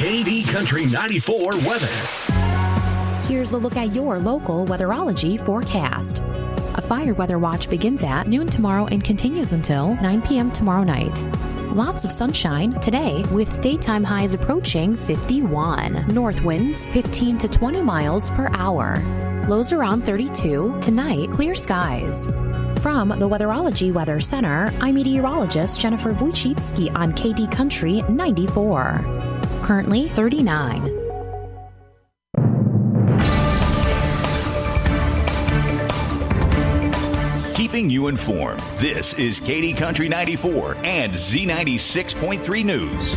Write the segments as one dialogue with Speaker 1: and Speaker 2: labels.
Speaker 1: KD Country 94 weather.
Speaker 2: Here's a look at your local weatherology forecast. A fire weather watch begins at noon tomorrow and continues until 9 p.m. tomorrow night. Lots of sunshine today with daytime highs approaching 51. North winds 15 to 20 miles per hour. Lows around 32. Tonight, clear skies. From the Weatherology Weather Center, I'm meteorologist Jennifer Wojcicki on KD Country 94. Currently 39.
Speaker 3: Keeping you informed, this is KD Country 94 and Z96.3 News.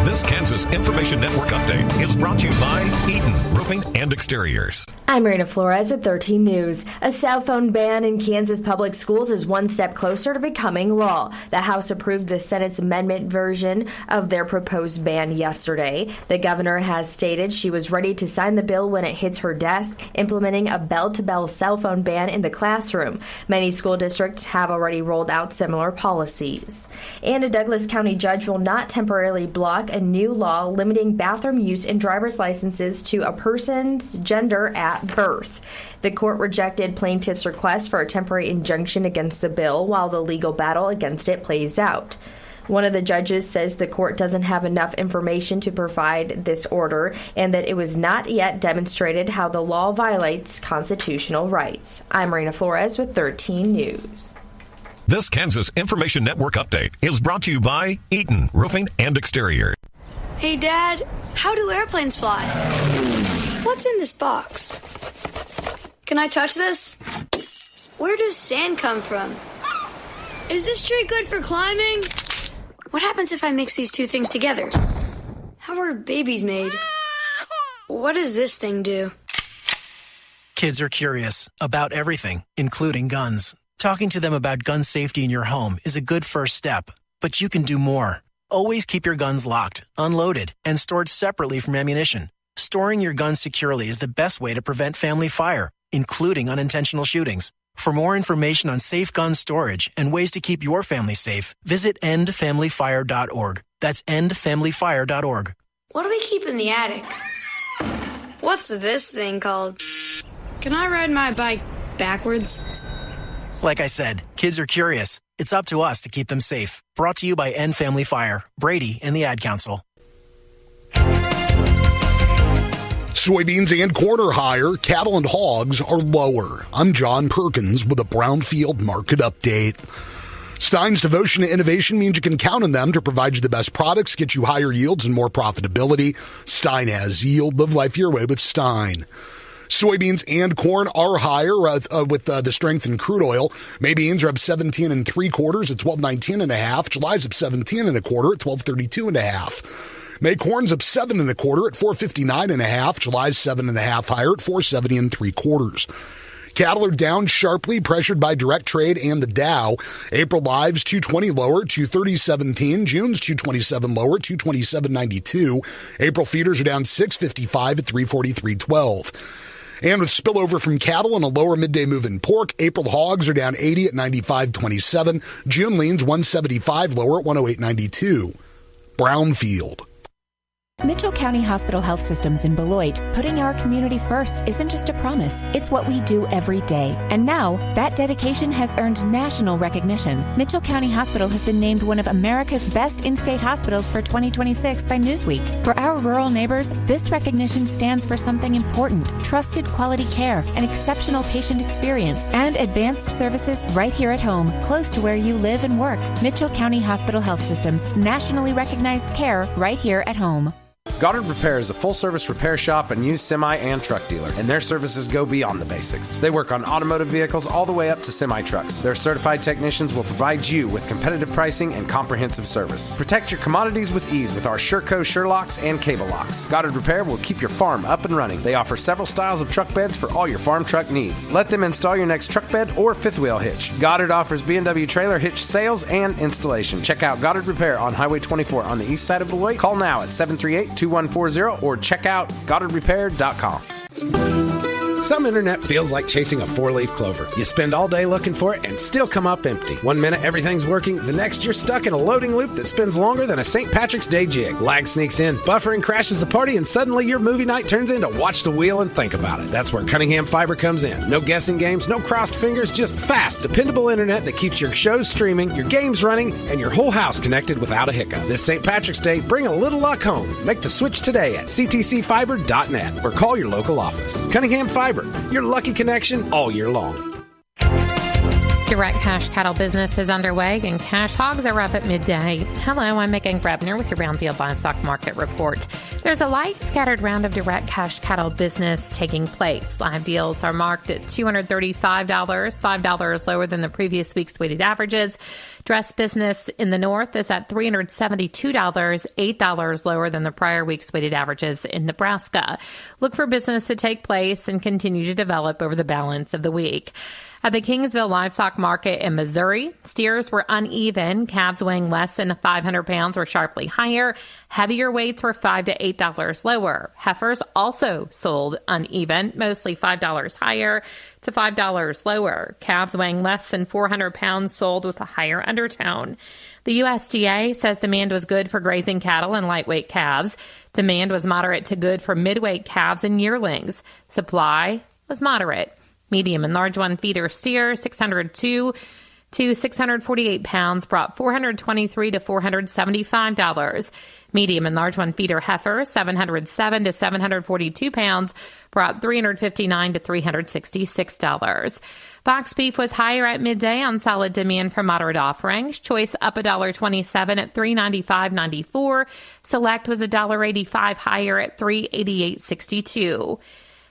Speaker 4: This Kansas Information Network update is brought to you by Eaton Roofing and Exteriors.
Speaker 5: I'm Marina Flores with 13 News. A cell phone ban in Kansas public schools is one step closer to becoming law. The House approved the Senate's amendment version of their proposed ban yesterday. The governor has stated she was ready to sign the bill when it hits her desk, implementing a bell-to-bell cell phone ban in the classroom. Many school districts have already rolled out similar policies. And a Douglas County judge will not temporarily block a new law limiting bathroom use in driver's licenses to a person's gender at birth. The court rejected plaintiff's request for a temporary injunction against the bill while the legal battle against it plays out. One of the judges says the court doesn't have enough information to provide this order and that it was not yet demonstrated how the law violates constitutional rights. I'm Marina Flores with 13 News.
Speaker 4: This Kansas Information Network update is brought to you by Eaton Roofing and Exteriors.
Speaker 6: Hey, Dad, how do airplanes fly? What's in this box? Can I touch this? Where does sand come from? Is this tree good for climbing? What happens if I mix these two things together? How are babies made? What does this thing do?
Speaker 7: Kids are curious about everything, including guns. Talking to them about gun safety in your home is a good first step, but you can do more. Always keep your guns locked, unloaded, and stored separately from ammunition. Storing your guns securely is the best way to prevent family fire, including unintentional shootings. For more information on safe gun storage and ways to keep your family safe, visit endfamilyfire.org. That's endfamilyfire.org.
Speaker 6: What do we keep in the attic? What's this thing called? Can I ride my bike backwards?
Speaker 7: Like I said, kids are curious. It's up to us to keep them safe. Brought to you by End Family Fire, Brady, and the Ad Council.
Speaker 8: Soybeans and corn are higher, cattle and hogs are lower. I'm John Perkins with a Brownfield Market Update. Stein's devotion to innovation means you can count on them to provide you the best products, get you higher yields and more profitability. Stein has yield. Live life your way with Stein. Soybeans and corn are higher with the strength in crude oil. May beans are up 17 3/4 at 12.19 1/2. July's up 17 1/4 at 12.32 1/2. May corn's up 7 1/4 at 4.59 1/2. July's 7 1/2 higher at 4.70 3/4. Cattle are down sharply, pressured by direct trade and the Dow. April lives 220 lower, 230.17. June's 227 lower, 227.92. April feeders are down 6.55 at 343.12. And with spillover from cattle and a lower midday move in pork, April hogs are down 80 at 95.27. June leans 175 lower at 108.92. Brownfield.
Speaker 9: Mitchell County Hospital Health Systems in Beloit, putting our community first isn't just a promise, it's what we do every day. And now, that dedication has earned national recognition. Mitchell County Hospital has been named one of America's best in-state hospitals for 2026 by Newsweek. For our rural neighbors, this recognition stands for something important: trusted quality care, an exceptional patient experience, and advanced services right here at home, close to where you live and work. Mitchell County Hospital Health Systems, nationally recognized care right here at home.
Speaker 10: Goddard Repair is a full-service repair shop and used semi and truck dealer, and their services go beyond the basics. They work on automotive vehicles all the way up to semi-trucks. Their certified technicians will provide you with competitive pricing and comprehensive service. Protect your commodities with ease with our Sherco Sherlocks and cable locks. Goddard Repair will keep your farm up and running. They offer several styles of truck beds for all your farm truck needs. Let them install your next truck bed or fifth wheel hitch. Goddard offers B&W trailer hitch sales and installation. Check out Goddard Repair on Highway 24 on the east side of Beloit. Call now at 738-2140 or check out GoddardRepair.com. Some internet feels like chasing a four-leaf clover. You spend all day looking for it and still come up empty. One minute everything's working, the next you're stuck in a loading loop that spins longer than a St. Patrick's Day jig. Lag sneaks in, buffering crashes the party, and suddenly your movie night turns into watch the wheel and think about it. That's where Cunningham Fiber comes in. No guessing games, no crossed fingers, just fast, dependable internet that keeps your shows streaming, your games running, and your whole house connected without a hiccup. This St. Patrick's Day, bring a little luck home. Make the switch today at ctcfiber.net or call your local office. Cunningham Fiber, your lucky connection all year long.
Speaker 11: Direct cash cattle business is underway and cash hogs are up at midday. Hello, I'm Megan Grebner with your Brownfield Livestock Market Report. There's a light scattered round of direct cash cattle business taking place. Live deals are marked at $235, $5 lower than the previous week's weighted averages. Dress business in the north is at $372, $8 lower than the prior week's weighted averages in Nebraska. Look for business to take place and continue to develop over the balance of the week. At the Kingsville Livestock Market in Missouri, steers were uneven. Calves weighing less than 500 pounds were sharply higher. Heavier weights were $5 to $8 lower. Heifers also sold uneven, mostly $5 higher to $5 lower. Calves weighing less than 400 pounds sold with a higher undertone. The USDA says demand was good for grazing cattle and lightweight calves. Demand was moderate to good for midweight calves and yearlings. Supply was moderate. Medium and large one feeder steer, 602 to 648 pounds, brought $423 to $475. Medium and large one feeder heifer, 707 to 742 pounds, brought $359 to $366. Box beef was higher at midday on solid demand for moderate offerings. Choice up $1.27 at $395.94. Select was $1.85 higher at $388.62.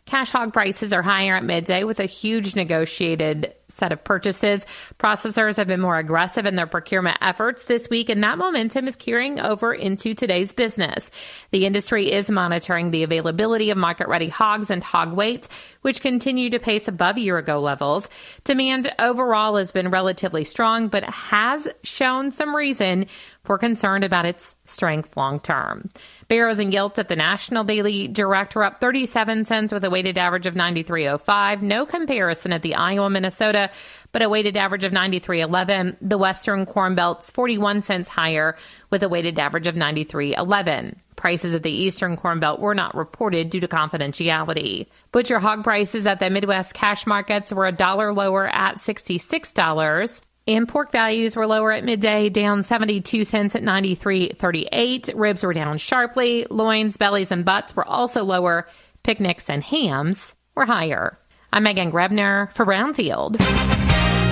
Speaker 11: Cash hog prices are higher at midday with a huge negotiated set of purchases. Processors have been more aggressive in their procurement efforts this week, and that momentum is carrying over into today's business. The industry is monitoring the availability of market-ready hogs and hog weight, which continue to pace above year-ago levels. Demand overall has been relatively strong, but has shown some reason for concern about its strength long-term. Barrows and gilts at the National Daily Direct were up 37 cents with a weighted average of 93.05. No comparison at the Iowa, Minnesota, but a weighted average of 93.11. The Western Corn Belt's 41 cents higher with a weighted average of 93.11. Prices at the Eastern Corn Belt were not reported due to confidentiality. Butcher hog prices at the Midwest cash markets were $1 lower at $66. And pork values were lower at midday, down 72 cents at 93.38. Ribs were down sharply. Loins, bellies, and butts were also lower. Picnics and hams were higher. I'm Megan Grebner for Brownfield.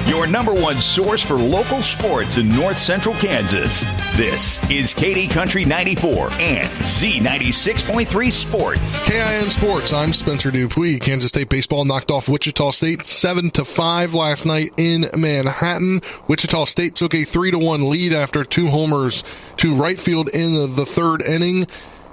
Speaker 3: Your number one source for local sports in north central Kansas. This is KD Country 94 and Z96.3 Sports.
Speaker 12: KIN Sports, I'm Spencer Dupuis. Kansas State baseball knocked off Wichita State 7-5 last night in Manhattan. Wichita State took a 3-1 lead after two homers to right field in the third inning.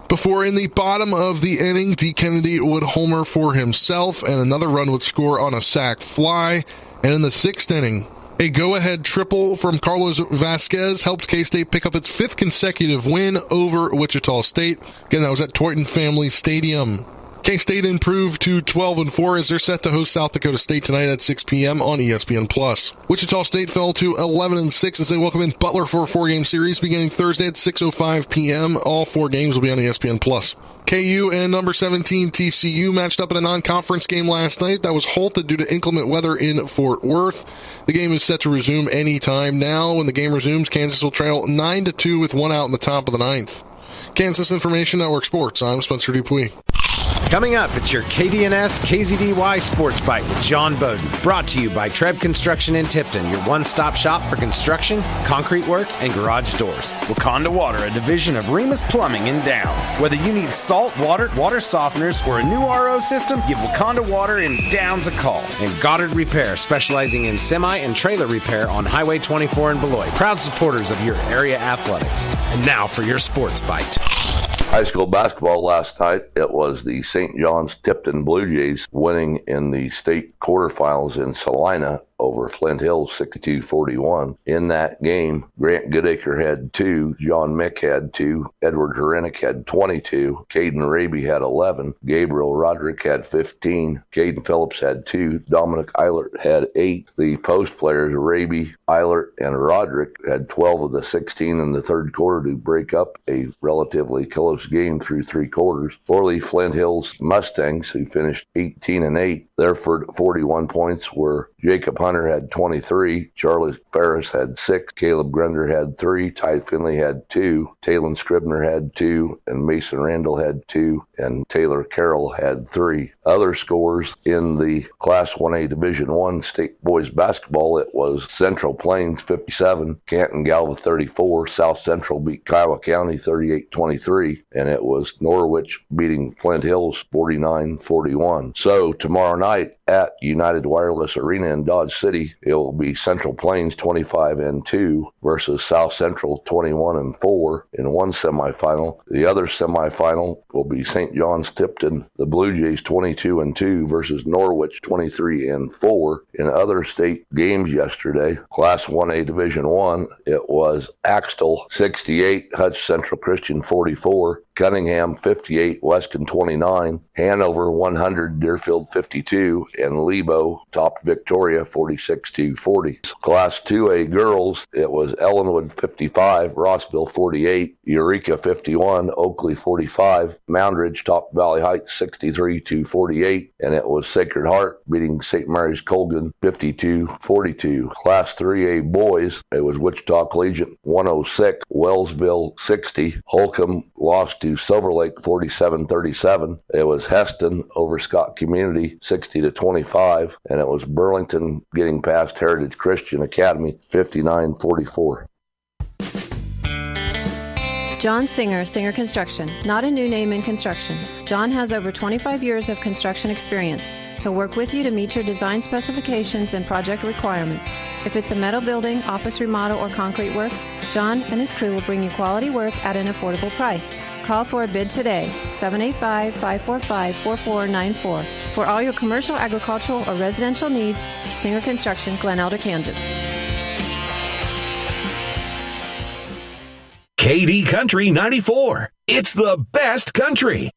Speaker 12: Before in the bottom of the inning, D. Kennedy would homer for himself, and another run would score on a sac fly. And in the sixth inning, a go-ahead triple from Carlos Vasquez helped K-State pick up its fifth consecutive win over Wichita State. Again, that was at Toyton Family Stadium. K-State improved to 12-4 as they're set to host South Dakota State tonight at 6 p.m. on ESPN+. Wichita State fell to 11-6 as they welcome in Butler for a four-game series beginning Thursday at 6:05 p.m. All four games will be on ESPN+. KU and number 17 TCU matched up in a non-conference game last night that was halted due to inclement weather in Fort Worth. The game is set to resume any time now. When the game resumes, Kansas will trail 9-2 with one out in the top of the ninth. Kansas Information Network Sports, I'm Spencer Dupuis.
Speaker 10: Coming up, it's your KDNS KZDY Sports Bite with John Bowden. Brought to you by Treb Construction in Tipton, your one-stop shop for construction, concrete work, and garage doors. Wakanda Water, a division of Remus Plumbing in Downs. Whether you need salt, water softeners, or a new RO system, give Wakanda Water in Downs a call. And Goddard Repair, specializing in semi and trailer repair on Highway 24 in Beloit. Proud supporters of your area athletics. And now for your Sports Bite.
Speaker 13: High school basketball last night, it was the St. John's Tipton Blue Jays winning in the state quarterfinals in Salina over Flint Hills 62-41. In that game, Grant Goodacre had 2, John Mick had 2, Edward Herenick had 22, Caden Raby had 11, Gabriel Roderick had 15, Caden Phillips had 2, Dominic Eilert had 8. The post players, Raby, Eilert, and Roderick, had 12 of the 16 in the third quarter to break up a relatively close game through 3 quarters. For the Flint Hills Mustangs, who finished 18-8, their 41 points were Jacob Hunter had 23, Charlie Ferris had 6, Caleb Grunder had 3, Ty Finley had 2, Talon Scribner had 2, and Mason Randall had 2, and Taylor Carroll had 3. Other scores in the Class 1A Division I state boys basketball, it was Central Plains 57, Canton Galva 34, South Central beat Kiowa County 38-23, and it was Norwich beating Flint Hills 49-41. So tomorrow night at United Wireless Arena in Dodge City, it will be Central Plains 25-2 versus South Central 21-4 in one semifinal. The other semifinal will be St. John's Tipton, the Blue Jays 22-2 versus Norwich 23-4. In other state games yesterday, Class 1A Division I, it was Axtell 68, Hutch Central Christian 44, Cunningham 58, Weston 29, Hanover 100, Deerfield 52, and Lebo topped Victoria 46-40. Class 2A girls, it was Ellenwood 55, Rossville 48, Eureka 51, Oakley 45, Moundridge topped Valley Heights 63-48, and it was Sacred Heart beating St. Mary's Colgan 52-42. Class 3A boys, it was Wichita Collegiate 106, Wellsville 60, Holcomb lost to Silver Lake 47-37. It was Heston over Scott Community 60-25, and it was Burlington getting past Heritage Christian Academy 59-44.
Speaker 14: John Singer, Singer Construction. Not a new name in construction. John has over 25 years of construction experience. He'll work with you to meet your design specifications and project requirements. If it's a metal building, office remodel, or concrete work, John and his crew will bring you quality work at an affordable price. Call for a bid today, 785-545-4494. For all your commercial, agricultural, or residential needs, Singer Construction, Glen Elder, Kansas.
Speaker 1: KD Country 94. It's the best country.